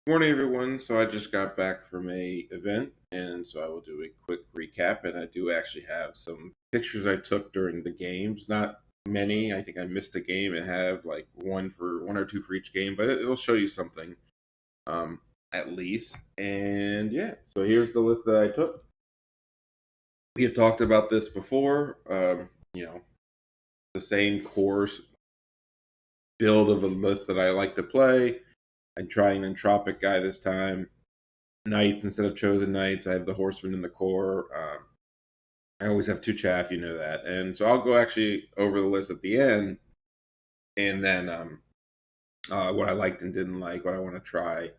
Morning, everyone. So I just got back from a event, and so I will do a quick recap. And I do actually have some pictures I took during the games. Not many. I think I missed a game and have like one or two for each game, but it'll show you something, at least. And yeah, so here's the list that I took. We have talked about this before. The same course build of a list that I like to play. I'm trying an entropic guy this time. Knights instead of chosen knights. I have the horsemen in the core. I always have two chaff, you know that. And so I'll go actually over the list at the end, and then what I liked and didn't like, what I want to try.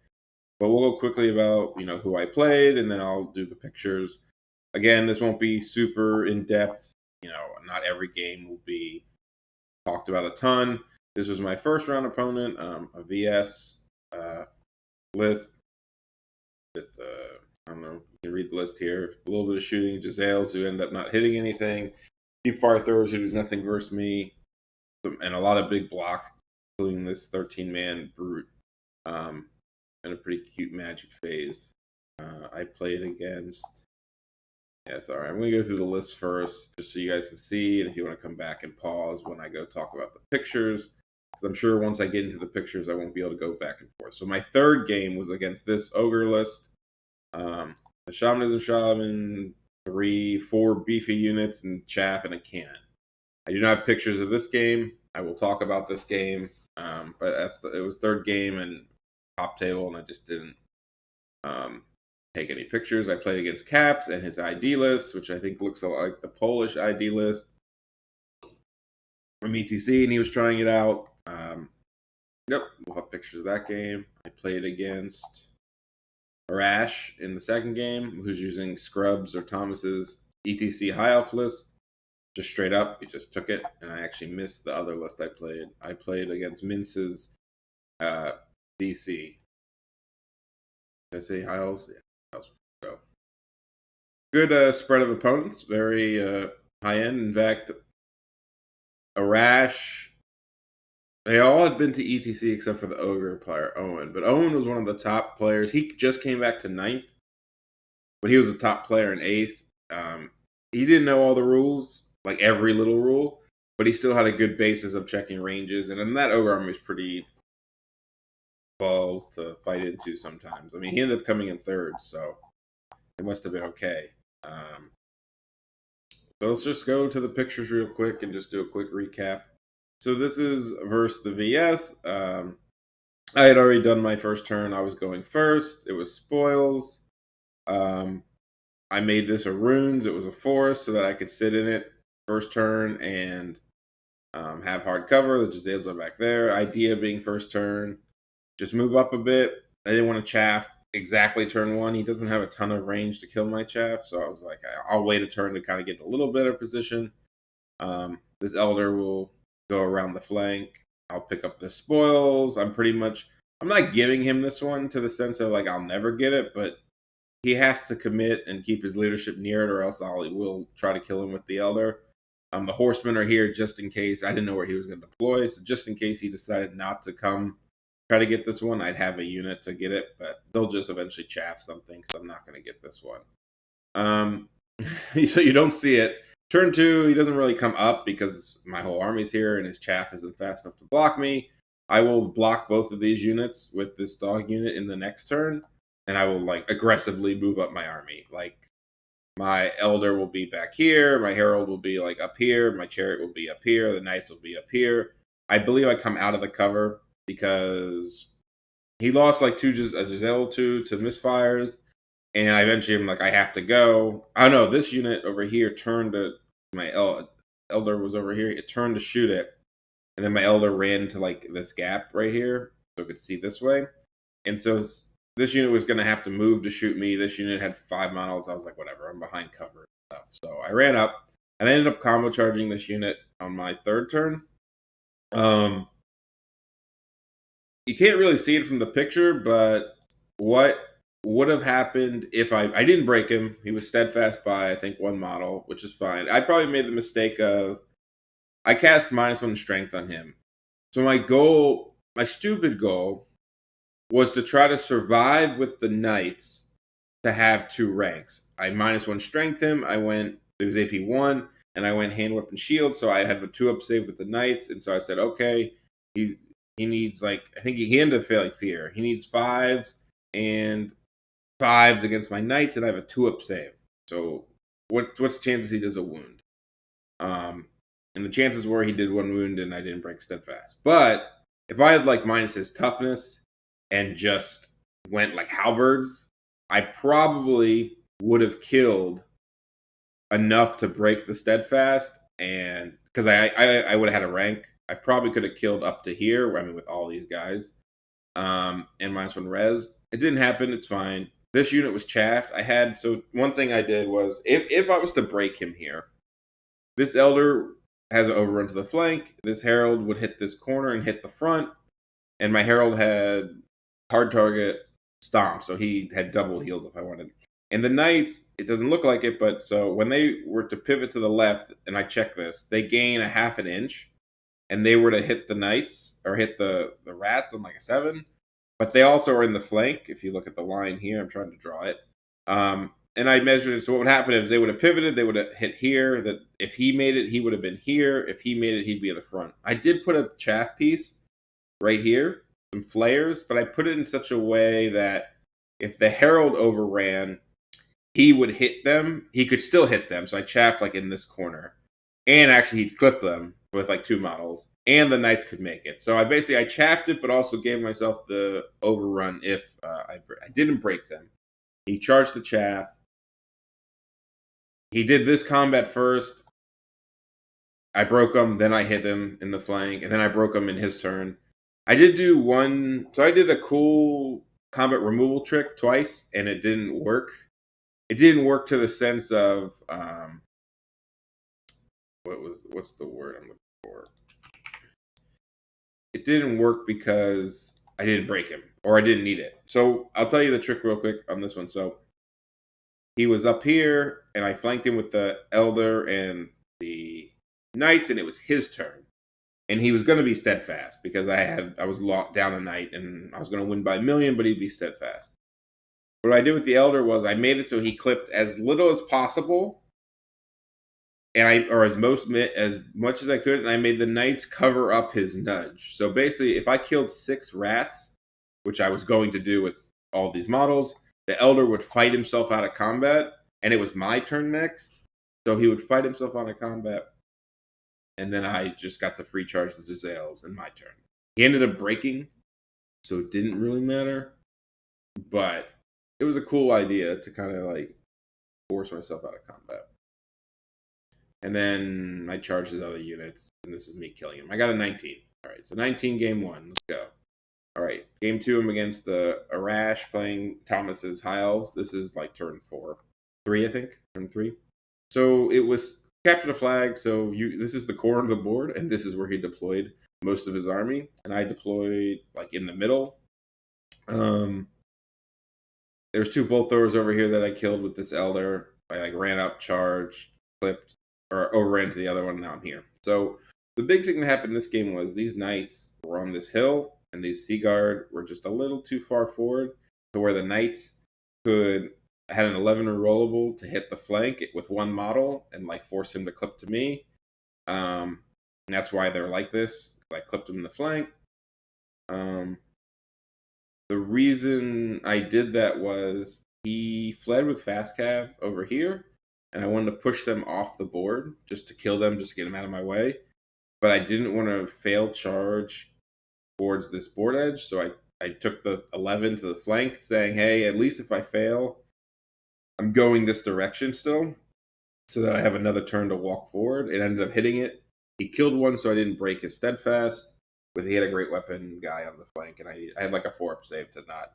But we'll go quickly about who I played, and then I'll do the pictures. Again, this won't be super in depth. Not every game will be talked about a ton. This was my first round opponent, a VS list with I don't know. You can read the list here. A little bit of shooting, Giselles who end up not hitting anything, deep fire throwers who do nothing versus me, and a lot of big block, including this 13-man brute, and a pretty cute magic phase. I played against. Yeah, sorry. I'm going to go through the list first, just so you guys can see, and if you want to come back and pause when I go talk about the pictures, because I'm sure once I get into the pictures, I won't be able to go back and forth. So my third game was against this ogre list. The Shamanism Shaman, four beefy units, and chaff and a cannon. I do not have pictures of this game. I will talk about this game, but it was third game and top table, and I just didn't take any pictures. I played against Caps and his ID list, which I think looks a lot like the Polish ID list from ETC, and he was trying it out. Yep, we'll have pictures of that game. I played against Rash in the second game, who's using Scrubs or Thomas's ETC high elf list. Just straight up, he just took it, and I actually missed the other list I played. I played against Mince's DC. Did I say high elves? Yeah, so good spread of opponents, very high end. In fact, Arash, they all had been to ETC except for the ogre player Owen, but Owen was one of the top players. He just came back to ninth, but he was a top player in eighth. He didn't know all the rules, like every little rule, but he still had a good basis of checking ranges. And then that ogre army is pretty balls to fight into sometimes. I mean, he ended up coming in third, so it must have been okay. So let's just go to the pictures real quick and just do a quick recap. So this is versus the VS. I had already done my first turn. I was going first. It was spoils. I made this a runes. It was a forest so that I could sit in it first turn and have hard cover. The Giselles are back there. Idea being first turn, just move up a bit. I didn't want to chaff exactly turn one. He doesn't have a ton of range to kill my chaff, so I was like, I'll wait a turn to kind of get a little bit of position. This elder will go around the flank. I'll pick up the spoils. I'm not giving him this one to the sense of like I'll never get it, but he has to commit and keep his leadership near it, or else I will try to kill him with the elder. The horsemen are here just in case. I didn't know where he was going to deploy, so just in case he decided not to come try to get this one, I'd have a unit to get it, but they'll just eventually chaff something, so I'm not going to get this one. So you don't see it. Turn two, he doesn't really come up because my whole army's here and his chaff isn't fast enough to block me. I will block both of these units with this dog unit in the next turn, and I will like aggressively move up my army. Like my elder will be back here, my herald will be like up here, my chariot will be up here, the knights will be up here. I believe I come out of the cover because he lost like a Giselle to misfires, and I eventually am like, I have to go. Oh no, this unit over here turned to my elder was over here. It turned to shoot it, and then my elder ran to like this gap right here, so it could see this way. And so this unit was going to have to move to shoot me. This unit had 5 models. I was like, whatever, I'm behind cover and stuff. So I ran up, and I ended up combo charging this unit on my third turn. You can't really see it from the picture, but what would have happened if I didn't break him? He was steadfast by I think one model, which is fine. I probably made the mistake of I cast -1 strength on him. So my stupid goal, was to try to survive with the knights to have 2 ranks. I -1 strength him. It was AP1, and I went hand weapon shield, so I had a 2-up save with the knights, and so I said, okay, he needs like I think he ended up failing fear. He needs 5s and 5s against my knights, and I have a 2-up save. So what's the chances he does a wound? And the chances were he did 1 wound and I didn't break steadfast. But if I had like minus his toughness and just went like halberds, I probably would have killed enough to break the steadfast, and because I would have had a rank, I probably could have killed up to here. I mean, with all these guys, and -1 res. It didn't happen. It's fine. This unit was chaffed. So one thing I did was if I was to break him here, this elder has an overrun to the flank. This herald would hit this corner and hit the front, and my herald had hard target stomp, so he had double heals if I wanted. And the knights, it doesn't look like it, but so when they were to pivot to the left, and I check this, they gain a half an inch, and they were to hit the knights or hit the rats on like a 7, but they also are in the flank. If you look at the line here, I'm trying to draw it. And I measured it. So what would happen is they would have pivoted, they would have hit here. That if he made it, he would have been here. If he made it, he'd be in the front. I did put a chaff piece right here, some flares, but I put it in such a way that if the herald overran, he would hit them. He could still hit them. So I chaffed like in this corner, and actually he'd clip them with like 2 models, and the knights could make it. So I chaffed it, but also gave myself the overrun if I didn't break them. He charged the chaff. He did this combat first. I broke him, then I hit him in the flank, and then I broke him in his turn. I did do one, so I did a cool combat removal trick twice, and it didn't work. It didn't work to the sense of what's the word I'm looking for? It didn't work because I didn't break him, or I didn't need it. So I'll tell you the trick real quick on this one. So he was up here, and I flanked him with the elder and the knights, and it was his turn. And he was going to be steadfast because I was locked down a knight, and I was going to win by 1,000,000, but he'd be steadfast. What I did with the elder was I made it so he clipped as little as possible, and as much as I could, and I made the knights cover up his nudge. So basically, if I killed 6 rats, which I was going to do with all these models, the elder would fight himself out of combat, and it was my turn next. So he would fight himself out of combat, and then I just got the free charge of the Zales in my turn. He ended up breaking, so it didn't really matter, but it was a cool idea to kind of like force myself out of combat. And then I charged his other units, and this is me killing him. I got a 19. All right, so 19 game 1. Let's go. All right, game 2, I'm against the Arash playing Thomas's High Elves. This is like turn 3, I think, turn 3. So it was capture the flag. So this is the core of the board, and this is where he deployed most of his army, and I deployed like in the middle. There's 2 bolt throwers over here that I killed with this elder. I like ran up, charged, clipped, or overran to the other one. Now I'm here. So the big thing that happened in this game was these knights were on this hill, and these Sea Guard were just a little too far forward to where the knights had an 11 rerollable to hit the flank with 1 model and like force him to clip to me. And that's why they're like this. I clipped him in the flank. The reason I did that was he fled with fast cav over here, and I wanted to push them off the board just to kill them, just to get them out of my way. But I didn't want to fail charge towards this board edge, so I took the 11 to the flank, saying, hey, at least if I fail, I'm going this direction still, so that I have another turn to walk forward. It ended up hitting it. He killed one, so I didn't break his steadfast. But he had a great weapon guy on the flank, and I had like a 4-up save to not.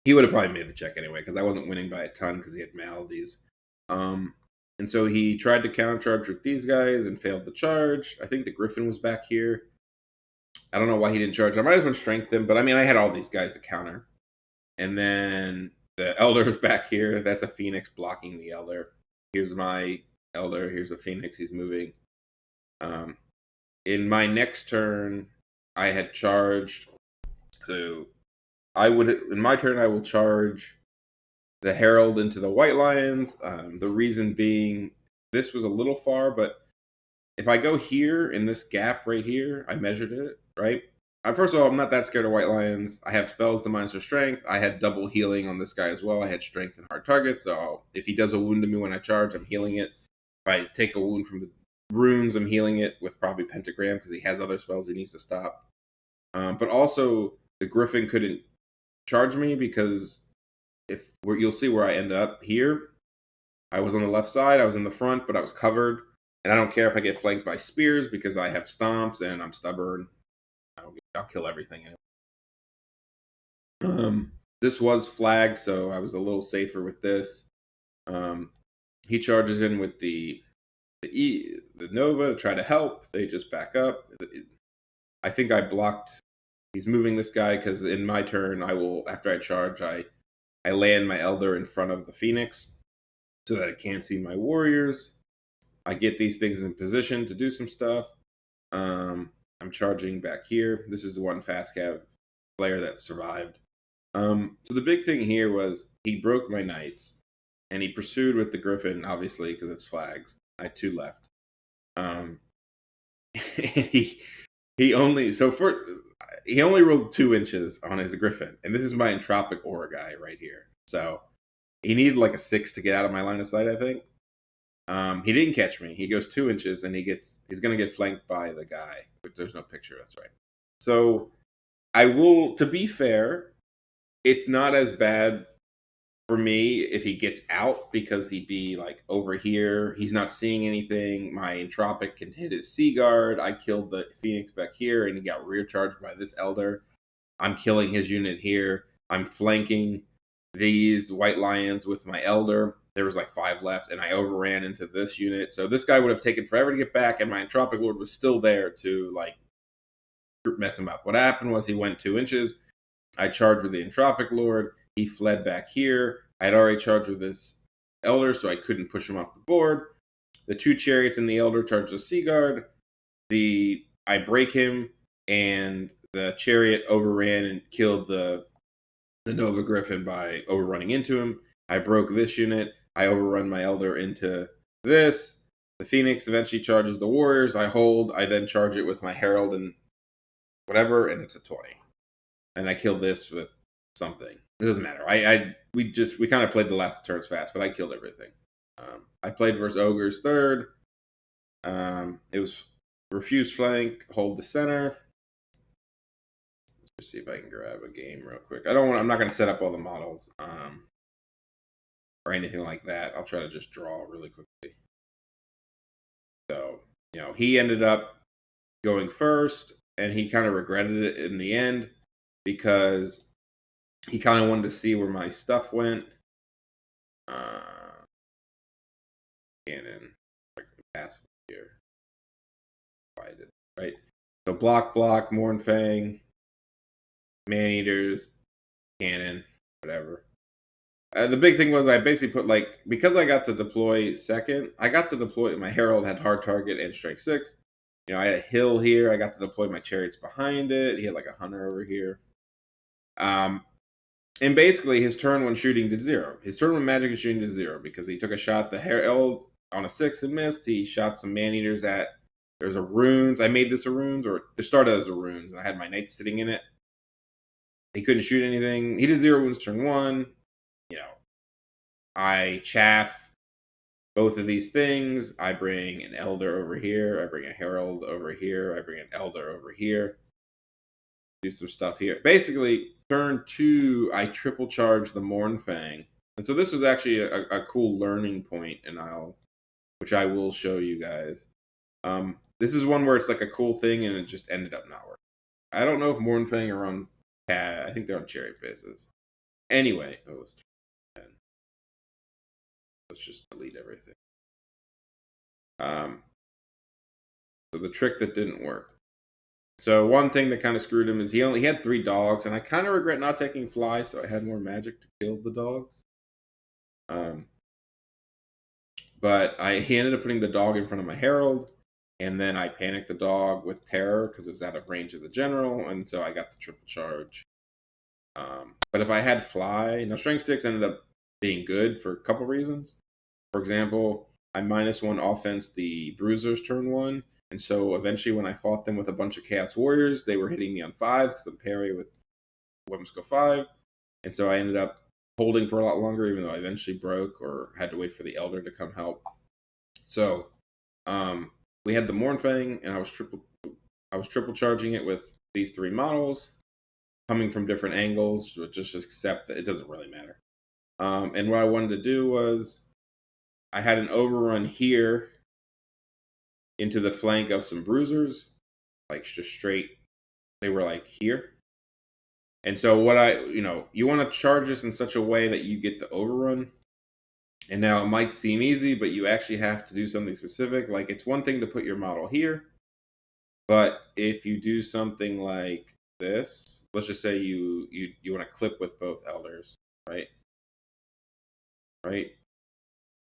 He would have probably made the check anyway, because I wasn't winning by a ton because he had maladies. And so he tried to countercharge with these guys and failed the charge. I think the Griffin was back here. I don't know why he didn't charge. I might as well strength him, but I mean, I had all these guys to counter. And then the Elder was back here. That's a Phoenix blocking the Elder. Here's my Elder. Here's a Phoenix. He's moving. In my next turn, I had charged. So I would, in my turn, I will charge the Herald into the White Lions. The reason being, this was a little far, but if I go here in this gap right here, I measured it, right? First of all, I'm not that scared of White Lions. I have spells to minus their strength. I had double healing on this guy as well. I had strength and hard target, so if he does a wound to me when I charge, I'm healing it. If I take a wound from the runes, I'm healing it with probably Pentagram because he has other spells he needs to stop. But also, the Griffin couldn't charge me because you'll see where I end up here. I was on the left side, I was in the front, but I was covered. And I don't care if I get flanked by spears because I have stomps and I'm stubborn. I'll kill everything. This was flagged, so I was a little safer with this. He charges in with the Nova to try to help. They just back up. I think I blocked. He's moving this guy because in my turn, I will, after I charge, I land my Elder in front of the Phoenix so that it can't see my warriors. I get these things in position to do some stuff. I'm charging back here. This is the one fast cav player that survived. So the big thing here was he broke my knights, and he pursued with the Griffin, obviously, because it's flags. I had 2 left. He only rolled 2 inches on his Griffin, and this is my entropic aura guy right here. So he needed like a 6 to get out of my line of sight, I think. He didn't catch me. He goes 2 inches, and he's gonna get flanked by the guy. But there's no picture. That's right. So I will. To be fair, it's not as bad for me if he gets out because he'd be like over here. He's not seeing anything. My entropic can hit his sea guard. I killed the Phoenix back here, and he got rear charged by this Elder. I'm killing his unit here. I'm flanking these White Lions with my Elder. There was like 5 left, and I overran into this unit. So this guy would have taken forever to get back, and my Entropic Lord was still there to like mess him up. What happened was he went 2 inches. I charged with the Entropic Lord. He fled back here. I had already charged with this Elder, so I couldn't push him off the board. The 2 chariots and the Elder charged the Sea Guard. I break him, and the chariot overran and killed the Nova Griffin by overrunning into him. I broke this unit. I overrun my Elder into this. The Phoenix eventually charges the Warriors. I hold. I then charge it with my Herald and whatever, and it's a 20. And I kill this with something. It doesn't matter. We kind of played the last turns fast, but I killed everything. I played versus Ogres third. It was refuse flank, hold the center. Let's see if I can grab a game real quick. I'm not going to set up all the models or anything like that. I'll try to just draw really quickly. So, he ended up going first, and he kind of regretted it in the end because he kind of wanted to see where my stuff went. Cannon, pass here. Right. So block, Mournfang, Man-Eaters, Cannon, whatever. The big thing was I basically put because I got to deploy second, my Herald had hard target and strength 6. I had a hill here. I got to deploy my chariots behind it. He had like a hunter over here. And basically his turn when shooting did 0. His turn when magic and shooting did 0 because he took a shot the Herald on a 6 and missed. He shot some Man-Eaters there's a runes. I made this a runes, or it started as a runes, and I had my knights sitting in it. He couldn't shoot anything. He did 0 wounds turn 1. I chaff both of these things. I bring an Elder over here. I bring a Herald over here. I bring an Elder over here. Do some stuff here. Basically, turn 2, I triple charge the Mournfang. And so this was actually a cool learning point, which I will show you guys. This is one where it's like a cool thing, and it just ended up not working. I don't know if Mournfang are on I think they're on chariot phases. Anyway, let's just delete everything. So the trick that didn't work. So one thing that kind of screwed him is he had 3 dogs, and I kind of regret not taking fly, so I had more magic to kill the dogs. But he ended up putting the dog in front of my Herald, and then I panicked the dog with terror because it was out of range of the general, and so I got the triple charge. But if I had fly, now strength 6 ended up being good for a couple reasons. For example, I -1 offense the bruisers turn 1, and so eventually when I fought them with a bunch of chaos warriors, they were hitting me on 5 because I'm parry with weapons go 5, and so I ended up holding for a lot longer, even though I eventually broke or had to wait for the elder to come help. So we had the Mournfang, and I was triple charging it with these 3 models, coming from different angles. But just accept that it doesn't really matter. And what I wanted to do was I had an overrun here into the flank of some bruisers, like just straight. They were like here. And so you want to charge this in such a way that you get the overrun. And now it might seem easy, but you actually have to do something specific. Like it's one thing to put your model here, but if you do something like this, let's just say you want to clip with both elders, right? Right?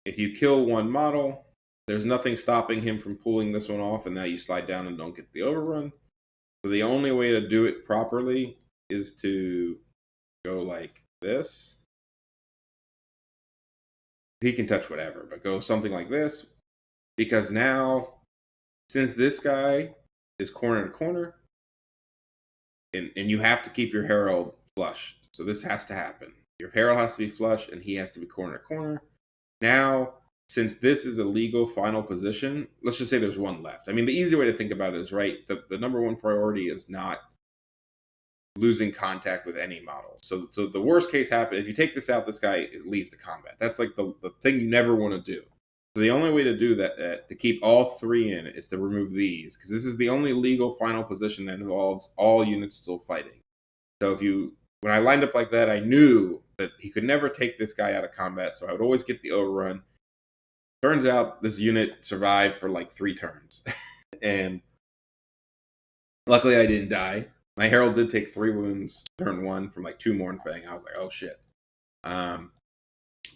If you kill one model, there's nothing stopping him from pulling this one off, and now you slide down and don't get the overrun. So the only way to do it properly is to go like this. He can touch whatever, but go something like this, because now, since this guy is corner to corner, and you have to keep your herald flush, so this has to happen. Your herald has to be flush, and he has to be corner to corner. Now, since this is a legal final position, let's just say there's one left. I mean, the easy way to think about it is, right, the number one priority is not losing contact with any model. So the worst case happens, if you take this out, this guy leaves the combat. That's like the thing you never want to do. So the only way to do that, to keep all 3 in, is to remove these, because this is the only legal final position that involves all units still fighting. So when I lined up like that, I knew that he could never take this guy out of combat, so I would always get the overrun. Turns out this unit survived for like 3 turns. And luckily I didn't die. My herald did take 3 wounds turn 1 from like 2 Mournfang. I was like, oh shit. But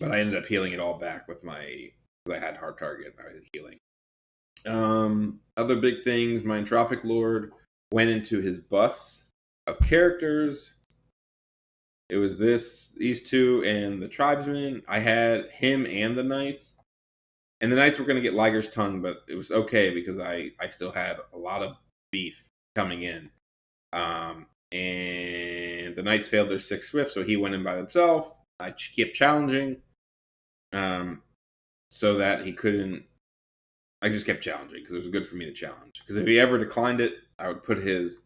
I ended up healing it all back with because I had hard target and I was healing. Other big things, my Entropic Lord went into his bus of characters. It was these 2 and the Tribesmen. I had him and the Knights. And the Knights were going to get Liger's Tongue, but it was okay because I still had a lot of beef coming in. And the Knights failed their 6 Swift, so he went in by himself. I kept challenging, so that he couldn't. I just kept challenging because it was good for me to challenge. Because if he ever declined it, I would put his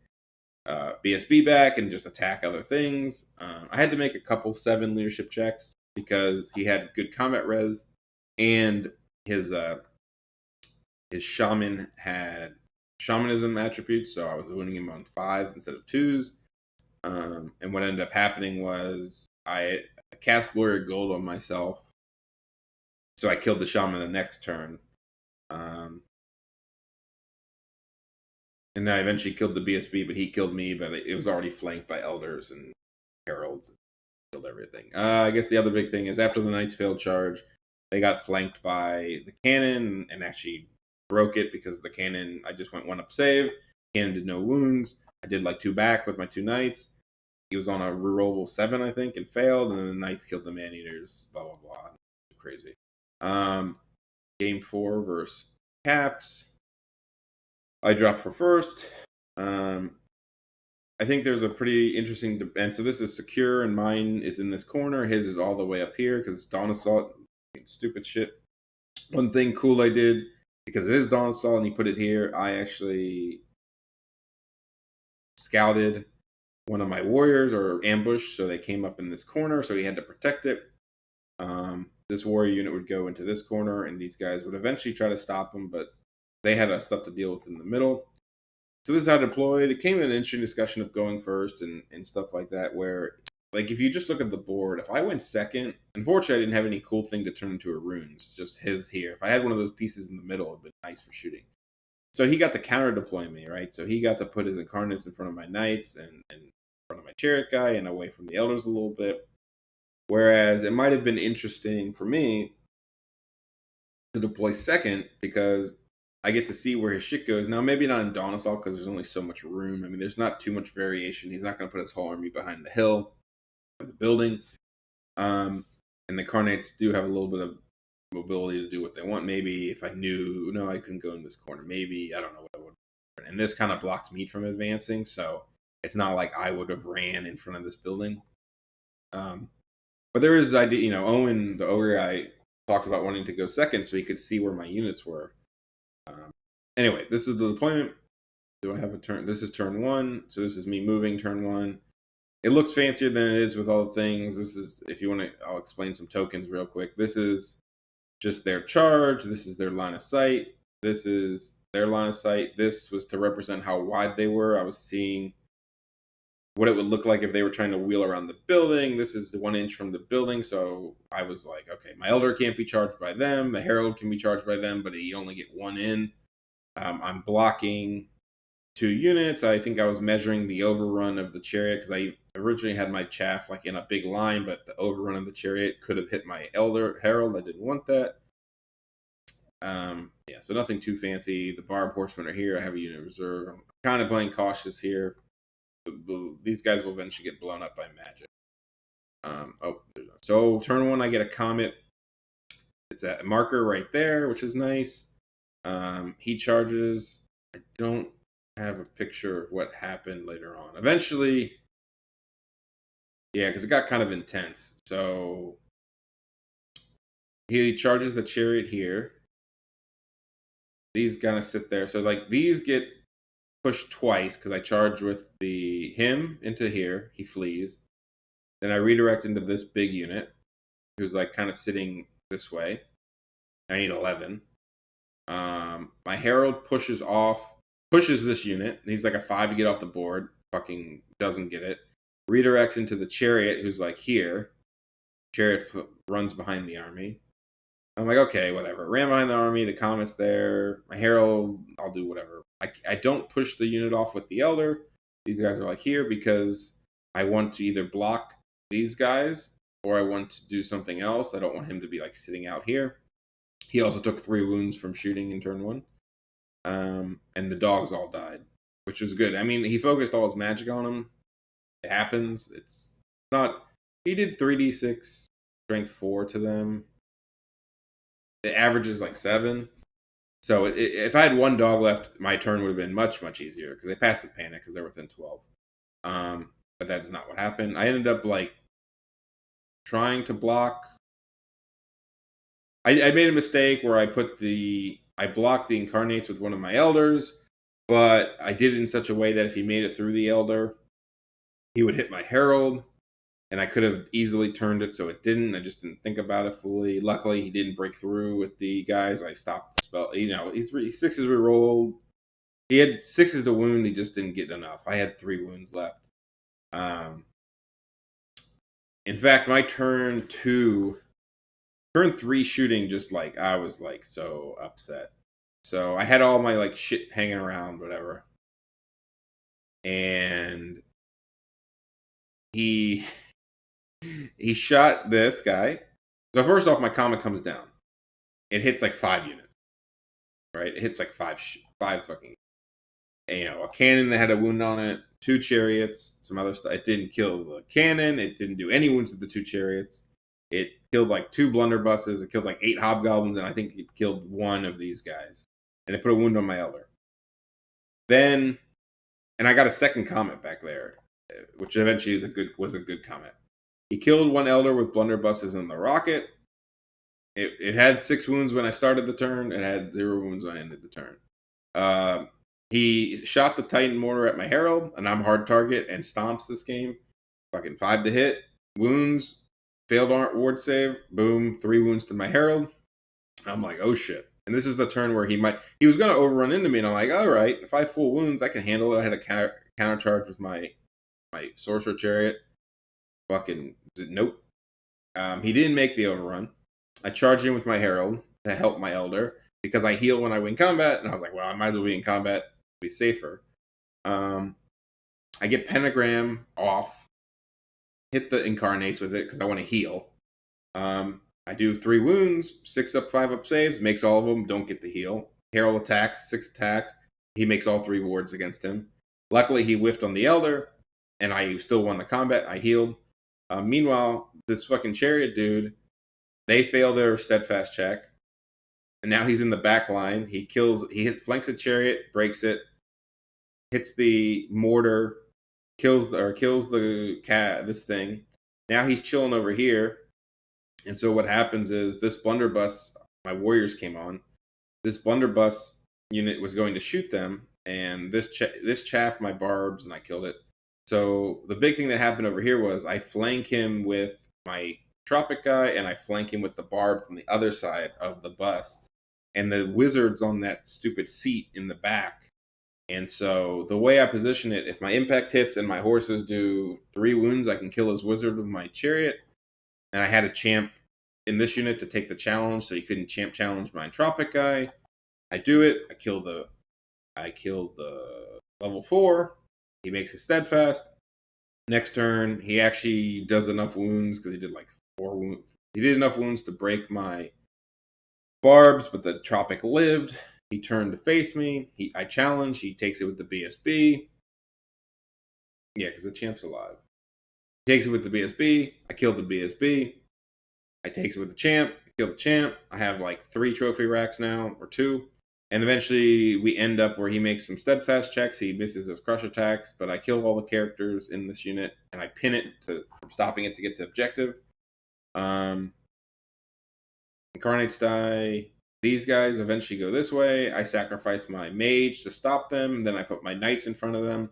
BSB back and just attack other things. I had to make a couple 7 leadership checks because he had good combat res, and his shaman had shamanism attributes, so I was winning him on 5s instead of 2s. And what ended up happening was I cast Glory of Gold on myself, so I killed the shaman the next turn. And then I eventually killed the BSB, but he killed me, but it was already flanked by elders and heralds. Killed everything. I guess the other big thing is after the Knights failed charge, they got flanked by the cannon and actually broke it because the cannon, I just went 1-up save. Cannon did no wounds. I did like 2 back with my 2 Knights. He was on a rerollable 7, I think, and failed, and then the Knights killed the Man-Eaters, blah, blah, blah. Crazy. Game 4 versus Caps. I dropped for first. I think there's a pretty interesting, and so this is secure, and mine is in this corner. His is all the way up here because it's Dawn Assault. Stupid shit. One thing cool I did, because it is Dawn Assault and he put it here, I actually scouted one of my warriors or ambushed, so they came up in this corner, so he had to protect it. This warrior unit would go into this corner, and these guys would eventually try to stop him, but they had stuff to deal with in the middle. So this is how I deployed. It came in an interesting discussion of going first and stuff like that, where, like, if you just look at the board, if I went second, unfortunately I didn't have any cool thing to turn into a runes, just his here. If I had one of those pieces in the middle, it would be nice for shooting. So he got to counter deploy me, right? So he got to put his incarnates in front of my knights and in front of my chariot guy and away from the elders a little bit. Whereas it might have been interesting for me to deploy second because I get to see where his shit goes. Now, maybe not in Dawn Assault because there's only so much room. I mean, there's not too much variation. He's not going to put his whole army behind the hill. or the building. And the Incarnates do have a little bit of mobility to do what they want. Maybe if I knew, no, I couldn't go in this corner. Maybe, I don't know what I would. And this kind of blocks me from advancing, so it's not like I would have ran in front of this building. But there is idea, Owen, the ogre guy, talked about wanting to go second so he could see where my units were. Anyway, this is the deployment. Do I have a turn? This is turn 1, so this is me moving turn 1. It looks fancier than it is with all the things. This is, if you want to, I'll explain some tokens real quick. This is just their charge. This is their line of sight. This is their line of sight. This was to represent how wide they were. I was seeing what it would look like if they were trying to wheel around the building. This is 1 inch from the building, so I was like, okay, my Elder can't be charged by them. The Herald can be charged by them, but you only get 1 in. I'm blocking 2 units. I think I was measuring the overrun of the chariot because I originally had my chaff like in a big line, but the overrun of the chariot could have hit my Elder Herald. I didn't want that. Yeah, so nothing too fancy. The Barb Horsemen are here. I have a unit reserve. I'm kind of playing cautious here. These guys will eventually get blown up by magic. So turn 1, I get a comet. It's a marker right there, which is nice. He charges. I don't have a picture of what happened later on. Eventually, yeah, because it got kind of intense. So he charges the chariot here. These gonna sit there. So like these get pushed twice because I charge with him into here. He flees. Then I redirect into this big unit, who's like kind of sitting this way. I need 11. My Herald pushes this unit. Needs like a 5 to get off the board. Fucking doesn't get it. Redirects into the chariot, who's like here. Chariot runs behind the army. I'm like, okay, whatever. Ran behind the army. The comet's there. My Herald, I'll do whatever. I don't push the unit off with the Elder. These guys are like here because I want to either block these guys or I want to do something else. I don't want him to be like sitting out here. He also took 3 wounds from shooting in turn 1. And the dogs all died, which was good. I mean, he focused all his magic on them. It happens. It's not. He did 3d6, strength 4 to them. The average is like 7. So if I had 1 dog left, my turn would have been much, much easier because they passed the panic because they're within 12. But that is not what happened. I ended up like trying to block. I made a mistake where I blocked the Incarnates with one of my Elders, but I did it in such a way that if he made it through the Elder, he would hit my Herald, and I could have easily turned it so it didn't. I just didn't think about it fully. Luckily, he didn't break through with the guys. I stopped the spell. He's 6s rerolled. He had 6s to wound. He just didn't get enough. I had 3 wounds left. In fact, my turn 3 shooting, just like I was like so upset. So I had all my like shit hanging around, whatever. And he shot this guy. So first off, my comet comes down. It hits like 5 units. Right? It hits like 5 fucking. A cannon that had a wound on it, 2 chariots, some other stuff. It didn't kill the cannon. It didn't do any wounds to the 2 chariots. It killed like 2 blunderbusses. It killed like 8 hobgoblins, and I think it killed 1 of these guys. And it put a wound on my Elder. And I got a second comet back there, which eventually was a good comet. He killed 1 Elder with blunderbusses in the rocket. It had 6 wounds when I started the turn. It had 0 wounds when I ended the turn. He shot the Titan Mortar at my Herald, and I'm hard target and stomps this game. Fucking 5 to hit. Wounds. Failed ward save. Boom. 3 wounds to my Herald. I'm like, oh shit. And this is the turn where he was going to overrun into me, and I'm like, all right, if I have full wounds, I can handle it. I had a counter charge with my Sorcerer Chariot. Fucking, nope. He didn't make the overrun. I charged in with my Herald to help my Elder because I heal when I win combat, and I was like, well, I might as well be in combat, be safer. I get Pentagram off, hit the Incarnates with it because I want to heal. I do 3 wounds, 6 up, 5 up saves, makes all of them, don't get the heal. Herald attacks, 6 attacks, he makes all 3 wards against him. Luckily, he whiffed on the Elder, and I still won the combat. I healed. Meanwhile, this fucking chariot dude, they fail their steadfast check, and now he's in the back line. Flanks the chariot, breaks it, hits the mortar, kills the cat. This thing. Now he's chilling over here, and so what happens is this blunderbuss. My warriors came on. This blunderbuss unit was going to shoot them, and this chaffed my barbs, and I killed it. So the big thing that happened over here was I flank him with my tropic guy, and I flank him with the barb from the other side of the bus, and the wizard's on that stupid seat in the back. And so the way I position it, if my impact hits and my horses do 3 wounds, I can kill his wizard with my chariot. And I had a champ in this unit to take the challenge, so he couldn't champ challenge my tropic guy. I do it. I killed the level 4. He makes it steadfast. Next turn, he actually does enough wounds because he did like 4 wounds. He did enough wounds to break my barbs, but the tropic lived. He turned to face me. I challenge. He takes it with the BSB. Yeah, because the champ's alive. He takes it with the BSB. I killed the BSB. I takes it with the champ. I kill the champ. I have like 3 trophy racks now, or 2. And eventually we end up where he makes some steadfast checks. He misses his crush attacks, but I kill all the characters in this unit, and I pin it from stopping it to get to objective. Incarnates die. These guys eventually go this way. I sacrifice my mage to stop them. Then I put my knights in front of them.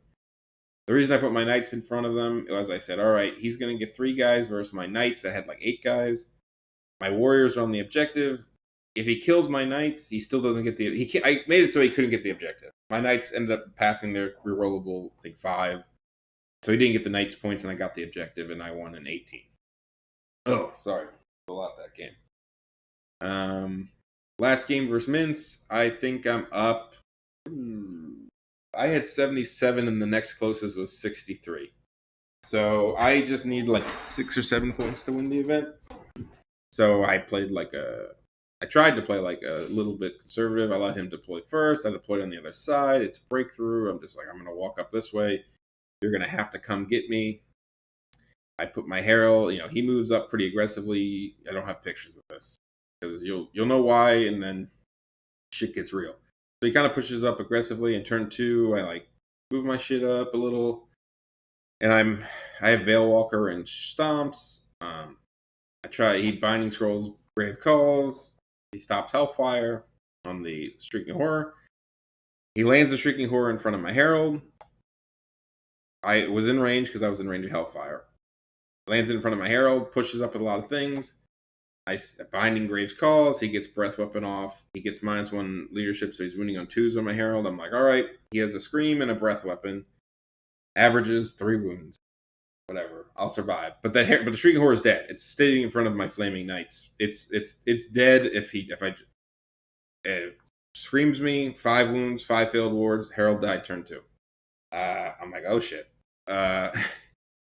The reason I put my knights in front of them was I said, all right, he's going to get 3 guys versus my knights that had like 8 guys. My warriors are on the objective. If he kills my knights, he still doesn't get the... I made it so he couldn't get the objective. My knights ended up passing their rerollable, I think, 5. So he didn't get the knights points, and I got the objective, and I won an 18. Oh, sorry. A lot that game. Last game versus Mince, I think I'm up. I had 77, and the next closest was 63. So I just need like 6 or 7 points to win the event. So I tried to play like a little bit conservative. I let him deploy first. I deployed on the other side. It's breakthrough. I'm just like, I'm going to walk up this way. You're going to have to come get me. I put my herald. He moves up pretty aggressively. I don't have pictures of this because you'll know why, and then shit gets real. So he kind of pushes up aggressively. In turn 2, I like move my shit up a little, and I have Veilwalker and Stomps. He binding scrolls, Brave Calls. He stops Hellfire on the Shrieking Horror. He lands the Shrieking Horror in front of my Herald. I was in range because I was in range of Hellfire. Lands in front of my Herald, pushes up with a lot of things. Binding Graves Calls. He gets Breath Weapon off. He gets -1 leadership, so he's wounding on 2s on my Herald. I'm like, all right. He has a Scream and a Breath Weapon. Averages 3 wounds. Whatever, I'll survive. But the Shrieking Horror is dead. It's staying in front of my Flaming Knights. It's dead if I screams me. 5 wounds, 5 failed wards. Herald died turn 2. I'm like, oh shit.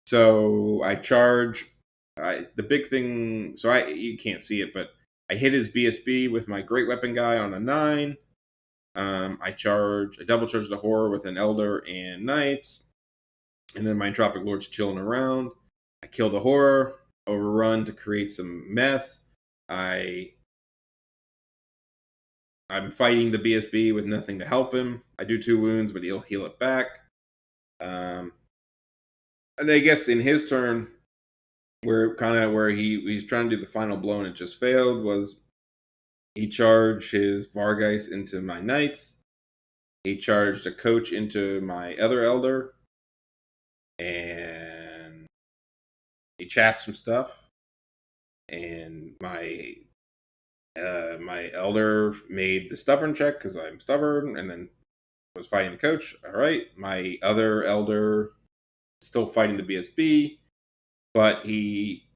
So I charge. The big thing. So you can't see it, but I hit his BSB with my Great Weapon guy on a 9. I double charge the Horror with an Elder and Knights. And then my Entropic Lord's chilling around. I kill the Horror, overrun to create some mess. I'm fighting the BSB with nothing to help him. I do 2 wounds, but he'll heal it back. And I guess in his turn, where he's trying to do the final blow and it just failed, was he charged his Vargeist into my Knights. He charged a Coach into my other Elder. And he chaffed some stuff, and my Elder made the stubborn check because I'm stubborn, and then was fighting the Coach. All right, my other Elder still fighting the BSB, but he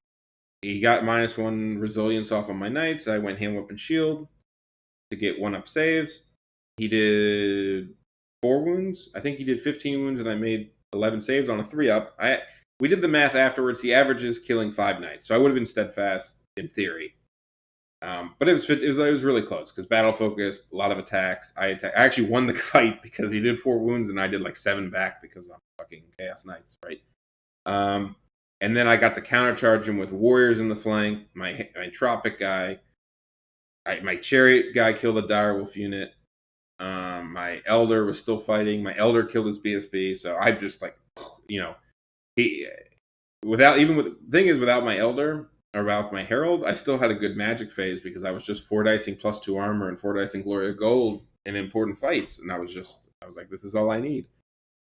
got -1 resilience off on my Knights. I went Hand Weapon Shield to get 1-up saves. He did 4 wounds. I think he did 15 wounds, and I made 11 saves on a 3-up. We did the math afterwards. He averages killing 5 Knights, so I would have been steadfast in theory. But it was really close because battle focus, a lot of attacks. I actually won the fight because he did 4 wounds and I did like 7 back because I'm fucking Chaos Knights, right? And then I got to countercharge him with warriors in the flank, my Tropic guy, my Chariot guy killed a direwolf unit. My Elder was still fighting. My Elder killed his BSB, so I'm just like, he without even with the thing is without my Elder or without my Herald, I still had a good magic phase because I was just 4 dicing +2 armor and 4 dicing Glory of Gold in important fights, and I was like, this is all I need.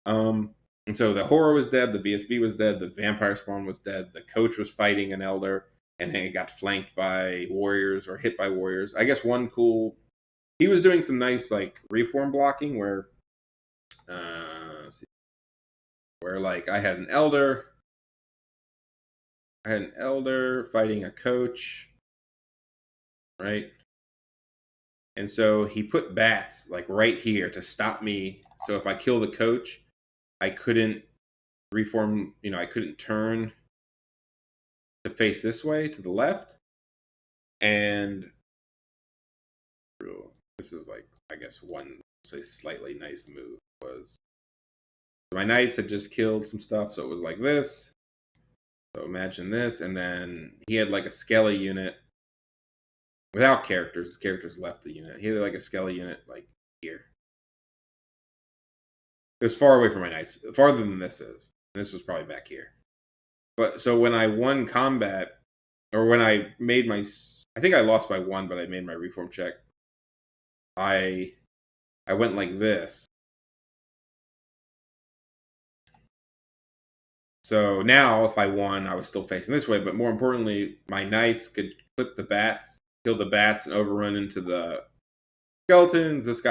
And so the Horror was dead, the BSB was dead, the Vampire Spawn was dead, the Coach was fighting an Elder, and then it got flanked by warriors or hit by warriors. I guess one cool, he was doing some nice like reform blocking where, like I had an Elder fighting a Coach, right? And so he put bats like right here to stop me. So if I kill the Coach, I couldn't reform, I couldn't turn to face this way to the left. And this is like, I guess, one slightly nice move was my Knights had just killed some stuff, so it was like this. So imagine this, and then he had like a Skelly unit without characters. His characters left the unit. He had like a Skelly unit like here. It was far away from my Knights, farther than this is. And this was probably back here. But so when I won combat, or when I made my, I think I lost by 1, but I made my reform check. I went like this. So now, if I won, I was still facing this way. But more importantly, my Knights could clip the bats, kill the bats, and overrun into the skeletons. This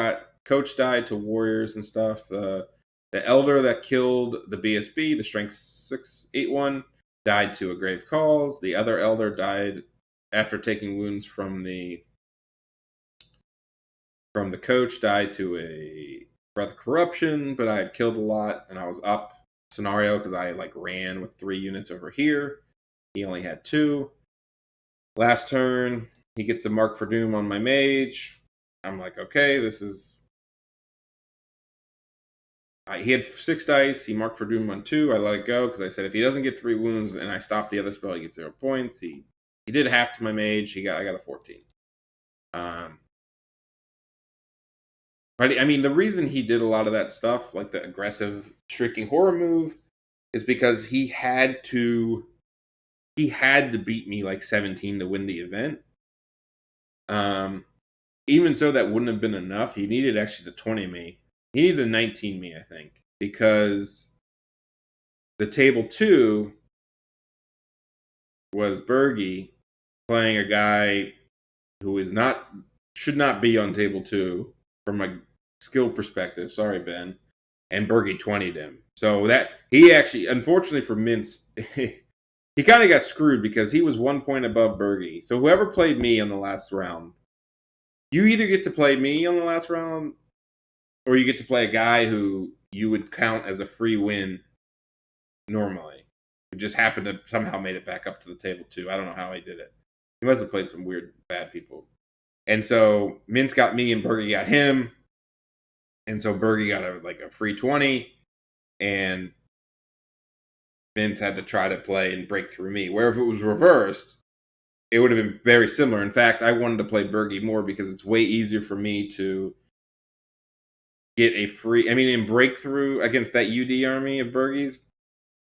Coach died to warriors and stuff. The Elder that killed the BSB, the Strength 681, died to a Grave Calls. The other Elder died after taking wounds from the Coach, died to a Breath of Corruption, but I had killed a lot, and I was up scenario because I like ran with 3 units over here. He only had 2. Last turn, he gets a Mark for Doom on my Mage. I'm like, okay, this is... he had 6 dice. He marked for Doom on 2. I let it go because I said if he doesn't get 3 wounds and I stop the other spell, he gets 0 points. He did half to my Mage. I got a 14. But I mean, the reason he did a lot of that stuff, like the aggressive Shrieking Horror move, is because he had to beat me like 17 to win the event. Even so, that wouldn't have been enough. He needed actually to 20 me. He needed to 19 me, I think, because the table 2 was Bergie playing a guy who should not be on table 2 from a skill perspective. Sorry, Ben. And Bergie 20'd him. So that he actually, unfortunately for Mintz, he kind of got screwed because he was 1 point above Bergie. So whoever played me on the last round, you either get to play me on the last round, or you get to play a guy who you would count as a free win normally. Who just happened to somehow made it back up to the table 2. I don't know how he did it. He must have played some weird bad people. And so Mintz got me and Bergie got him. And so Bergie got a free 20, and Vince had to try to play and break through me. Where if it was reversed, it would have been very similar. In fact, I wanted to play Bergie more because it's way easier for me to get a free... I mean, in breakthrough against that UD army of Bergie's,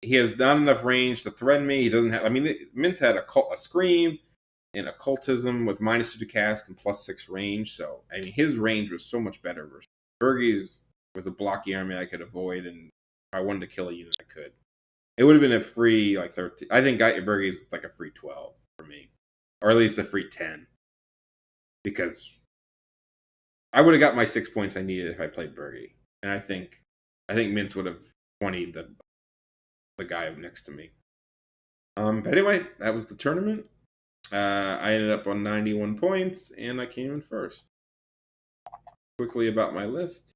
he has not enough range to threaten me. He doesn't have... I mean, Mintz had a Scream and Occultism with -2 to cast and +6 range. So, I mean, his range was so much better versus Bergie's was a blocky army I could avoid, and if I wanted to kill a unit, I could. It would have been a free, 13. I think Bergie's like a free 12 for me. Or at least a free 10. Because I would have got my 6 points I needed if I played Bergie. And I think Mintz would have 20'd the guy next to me. But anyway, that was the tournament. I ended up on 91 points, and I came in first. Quickly about my list.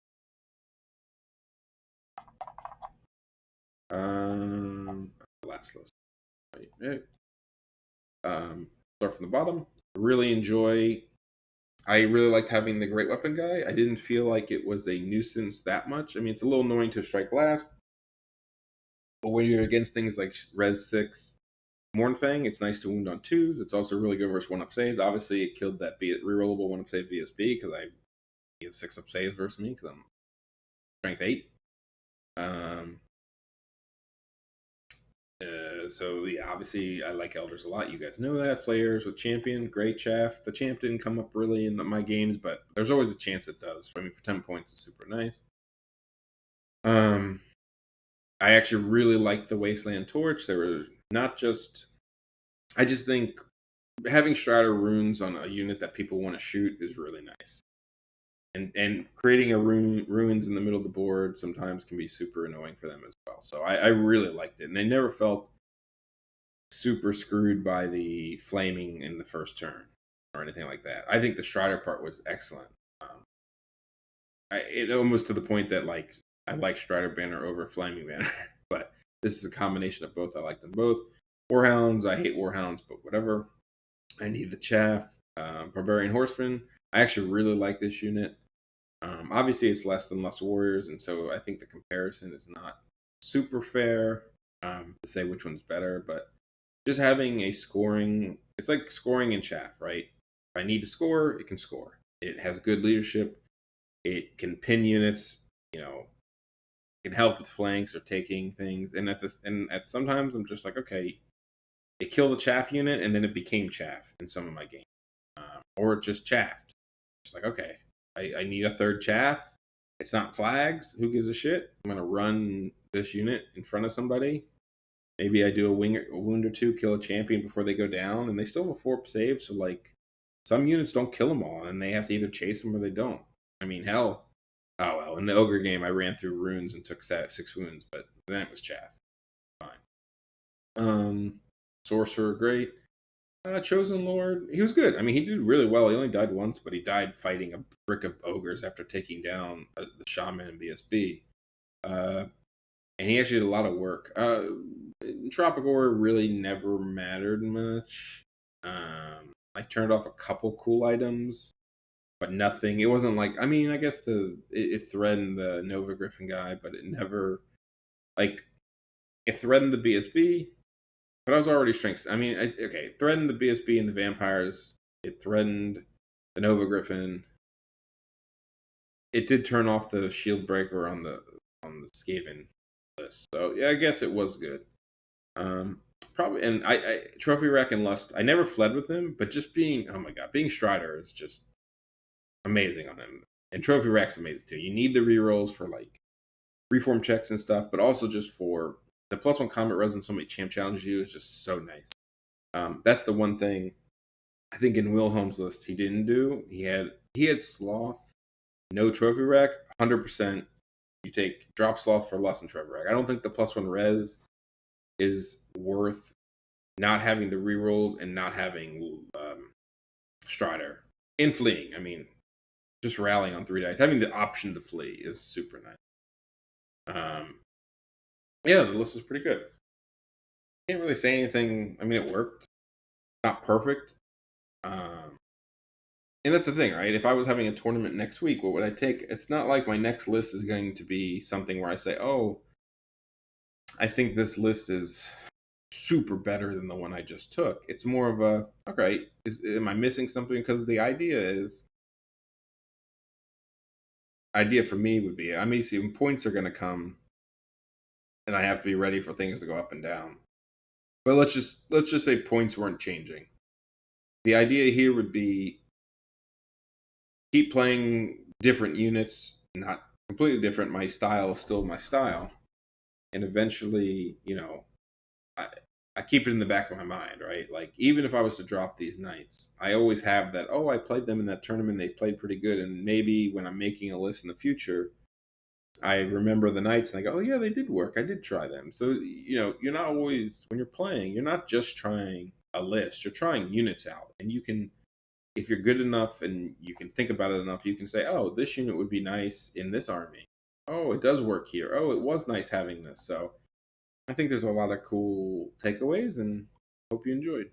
Last list. Right. Start from the bottom. I really liked having the Great Weapon guy. I didn't feel like it was a nuisance that much. I mean, it's a little annoying to strike last, But when you're against things like Res 6 Mornfang, it's nice to wound on 2s. It's also really good versus 1-up saves. Obviously, it killed that rerollable 1-up save VSB because he has 6-up saves versus me because I'm strength 8. So yeah, obviously I like Elders a lot. You guys know that. Flayers with Champion, great Chaff. The Champ didn't come up really in my games, but there's always a chance it does. I mean, for 10 points, it's super nice. I actually really liked the Wasteland Torch. There were not just. I just think having Strider runes on a unit that people want to shoot is really nice. And creating a ruins in the middle of the board sometimes can be super annoying for them as well. So I really liked it, and I never felt super screwed by the flaming in the first turn or anything like that. I think the Strider part was excellent. It almost to the point that like I like Strider Banner over Flaming Banner, but this is a combination of both. I like them both. Warhounds, I hate Warhounds, but whatever. I need the Chaff. Barbarian Horseman, I actually really like this unit. Obviously, it's less than Less Warriors, and so I think the comparison is not super fair to say which one's better, but just having a scoring, it's like scoring in Chaff, right? If I need to score, it can score. It has good leadership. It can pin units, it can help with flanks or taking things. And at sometimes I'm just like, okay, it killed a Chaff unit and then it became Chaff in some of my games, or it just chaffed. It's like, okay, I need a third Chaff. It's not flags. Who gives a shit? I'm gonna run this unit in front of somebody. Maybe I do a wound or two, kill a champion before they go down, and they still have a 4 save. So like, some units don't kill them all, and they have to either chase them or they don't. I mean, hell, oh well. In the ogre game, I ran through runes and took 6 wounds, but then it was chaff. Fine. Sorcerer, great. Chosen Lord, he was good. I mean, he did really well. He only died once, but he died fighting a brick of ogres after taking down the shaman and BSB. And he actually did a lot of work. Tropic Ore really never mattered much. I turned off a couple cool items, but nothing. It wasn't like, I mean, I guess it threatened the Nova Griffin guy, but it never, like, it threatened the BSB, but I was already strengths. I mean, okay, threatened the BSB and the vampires. It threatened the Nova Griffin. It did turn off the shield breaker on the Skaven list. So yeah, I guess it was good. Probably, and I Trophy Rack and Lust. I never fled with him, but just being, oh my god, being Strider is just amazing on him. And Trophy Rack's amazing too. You need the rerolls for like reform checks and stuff, but also just for the +1 combat res when somebody champ challenges you is just so nice. That's the one thing I think in Wilhelm's list he didn't do. He had Sloth, no Trophy Rack, 100%. You take drop Sloth for less than Trophy Rack. I don't think the +1 res is worth not having the rerolls and not having Strider in fleeing. I mean, just rallying on 3 dice, having the option to flee is super nice. Yeah, the list is pretty good. Can't really say anything. I mean, it worked. Not perfect. And that's the thing, right? If I was having a tournament next week, what would I take? It's not like my next list is going to be something where I say, oh, I think this list is super better than the one I just took. It's more of a, okay, am I missing something? Because the idea for me would be, I may see when points are going to come and I have to be ready for things to go up and down. But let's just say points weren't changing. The idea here would be keep playing different units, not completely different. My style is still my style. And eventually, I keep it in the back of my mind, right? Like, even if I was to drop these knights, I always have that, oh, I played them in that tournament, they played pretty good. And maybe when I'm making a list in the future, I remember the knights and I go, oh, yeah, they did work. I did try them. So, you're not always, when you're playing, you're not just trying a list, you're trying units out. And you can, if you're good enough and you can think about it enough, you can say, oh, this unit would be nice in this army. Oh, it does work here. Oh, it was nice having this. So I think there's a lot of cool takeaways and hope you enjoyed.